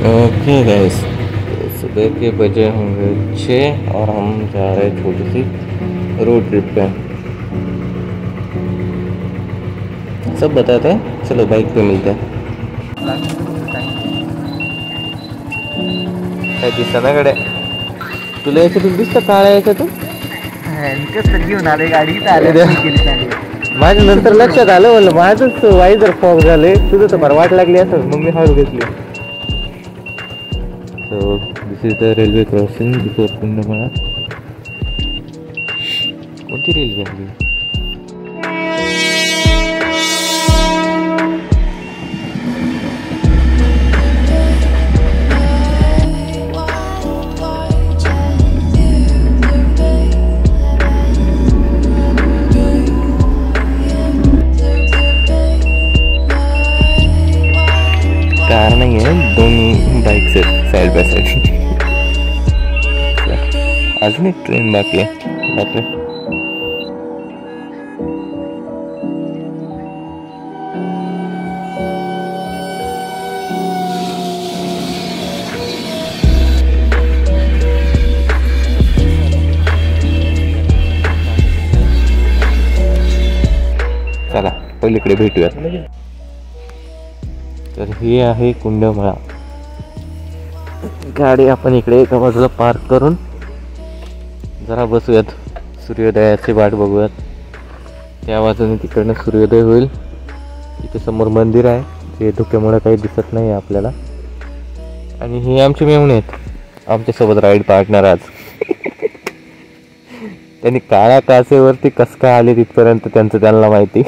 Okay guys, सुबह के बजे होंगे 6 और हम जा रहे हैं छोटी सी रोड ट्रिप पे। सब बताते हैं, चलो बाइक पे मिलते हैं। काय दिसतानाकडे तुला याच्यातून दिसतं काळ्या याच्यातून घेऊन आले गाडी माझ्या नंतर लक्षात आलं, म्हणलं माझंच वायझर फॉग झाले, तुझं तर फार वाट लागली असं, मग मी हळू घेतली. So this is the railway crossing before Kundmala. कोणती रेल्वे आली? कार नाही आहे, दोन बाईक्स आहेत साईड बाय साईड. अजून एक ट्रेन बाकी आहे. बापरे, चला पलीकडे भेटूया. तर ही आहे कुंडमाळा. गाडी आपण इकडे एका बाजूला पार्क करून जरा बसूयात, सूर्योदयाची वाट बघूयात. त्या बाजूने तिकडनं सूर्योदय होईल. इथे समोर मंदिर आहे, जे धुक्यामुळे काही दिसत नाही आपल्याला. आणि हे आमचे मेहुणे आहेत, आमच्यासोबत राईड पार्टनर. आज त्यांनी काळ्या काचेवरती कसं काय आले तिथपर्यंत त्यांचं त्यांना माहिती.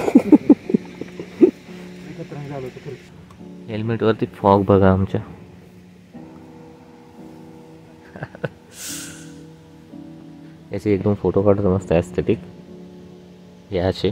हेल्मेट वरती फॉग बघा आमच्या. याचे एकदम फोटो काढतो मस्त एस्थेटिक. याचे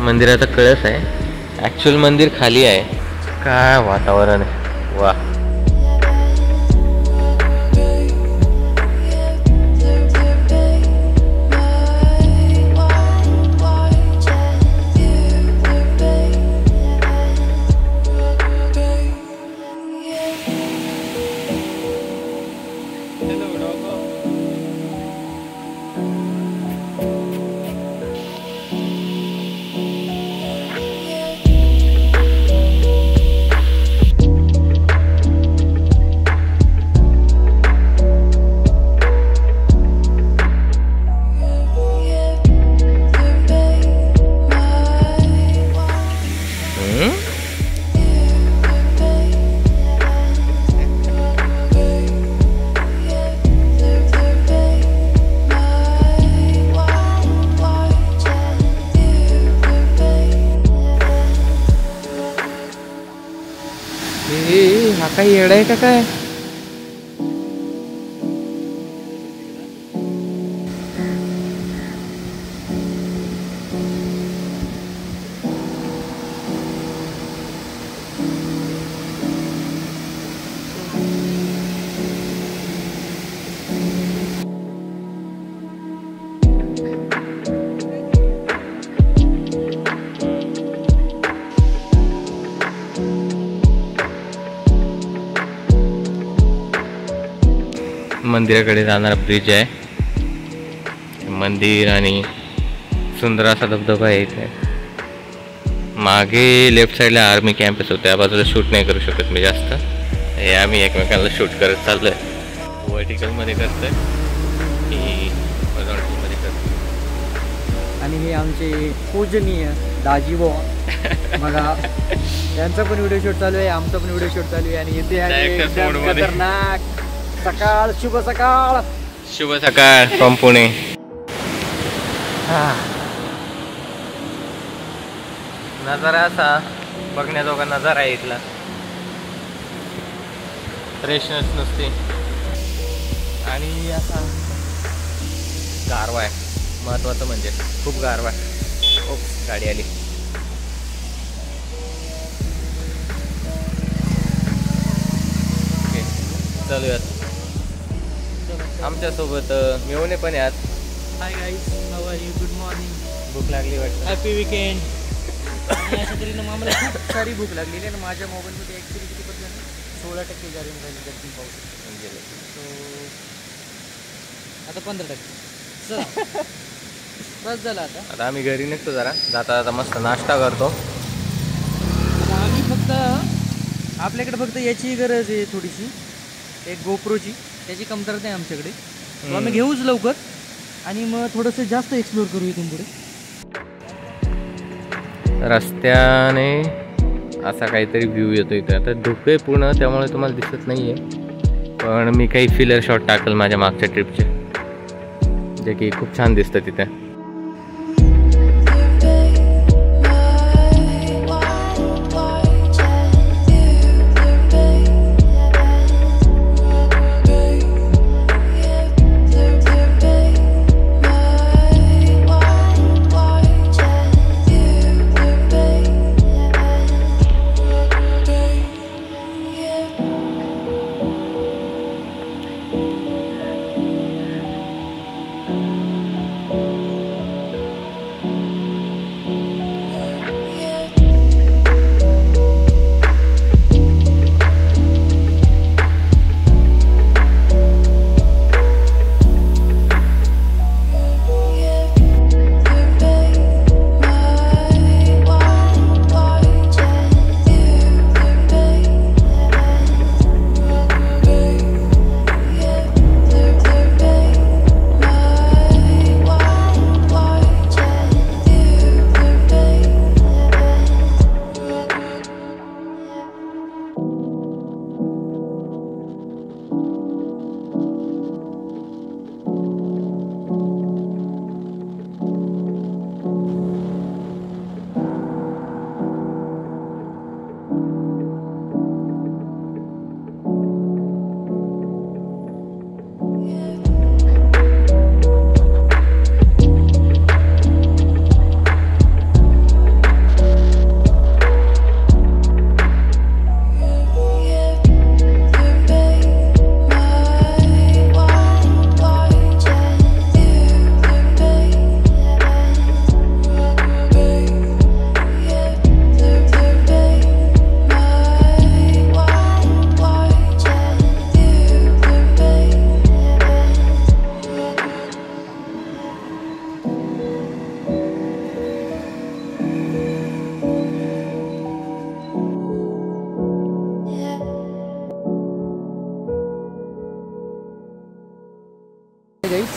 मंदिराचा कळस आहे. ॲक्च्युअल मंदिर खाली आहे. काय वातावरण आहे, वा. हा काही येडा आहे का काय? मंदिराकडे जाणारा ब्रिज आहे. मंदिर आणि सुंदर असा धबधबा आहे इथे. मागे लेफ्ट साईडला आर्मी कॅम्पस होते, त्या बाजूला शूट नाही करू शकत मी जास्त. हे आम्ही एकमेकांना शूट करत चाललोय. व्हर्टिकलमध्ये करतोय की हॉरिझॉन्टलमध्ये करतोय. आणि हे आमचे पूजनीय दाजीबुवा बघा, त्यांचा पण व्हिडिओ शूट चालू आहे, आमचा पण व्हिडिओ शूट चालू आहे. आणि इथे खतरनाक सकाळ, शुभ सकाळ. शुभ सकाळ फ्रॉम पुणे. नजारा असा बघण्याजोगा नजारा आहे इथला. फ्रेशनेस नसते आणि असा गारवा आहे महत्त्वाचं म्हणजे, खूप गारवा आहे. ओप गाडी आली. ओके चालूयात. आमच्यासोबत मिळवणे पण यात. Hi guys, how are you? Good morning. भूक लागली वाटतं. Happy weekend. आणि अशा तऱ्हेनं आम्हाला खूप सारी भूक लागलेली आहे आणि माझ्या मोबाईलमध्ये ॲक्च्युली किती पडलं 16% चार्जिंग राहिली तर तुम्ही पाहू शकता. सो आता 15%. चला बस झालं आता आम्ही घरी निघतो. जरा जाता जाता मस्त नाश्ता करतो. आता आम्ही फक्त आपल्याकडे फक्त याची गरज आहे थोडीशी, एक गोप्रोची. त्याची कमतरता आहे आमच्याकडे. आम्ही घेऊच लवकर आणि मग थोडंसं जास्त एक्सप्लोर करू इथून पुढे. रस्त्याने असा काहीतरी व्ह्यू येतो इथे. आता धुकं आहे पूर्ण, त्यामुळे तुम्हाला दिसत नाही आहे, पण मी काही फिलर शॉट टाकल माझ्या मागच्या ट्रिपचे, जे की खूप छान दिसतं तिथे. गाईज,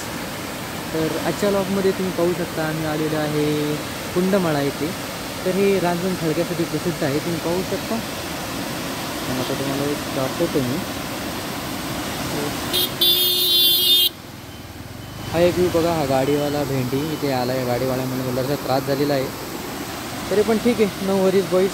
तर आजच्या लॉगमध्ये तुम्ही पाहू शकता आम्ही आलेलो आहे कुंडमाळा येथे. तर हे रांजण खळग्यासाठी प्रसिद्ध आहे, तुम्ही पाहू शकता. आणि आता तुम्हाला एक दाखवतो मी. हा एक व्ह्यू बघा. हा गाडीवाला भेंडी इथे आला आहे. गाडीवाल्यामुळे मुलाचा त्रास झालेला आहे, तरी पण ठीक आहे, नो वरीज बॉईज.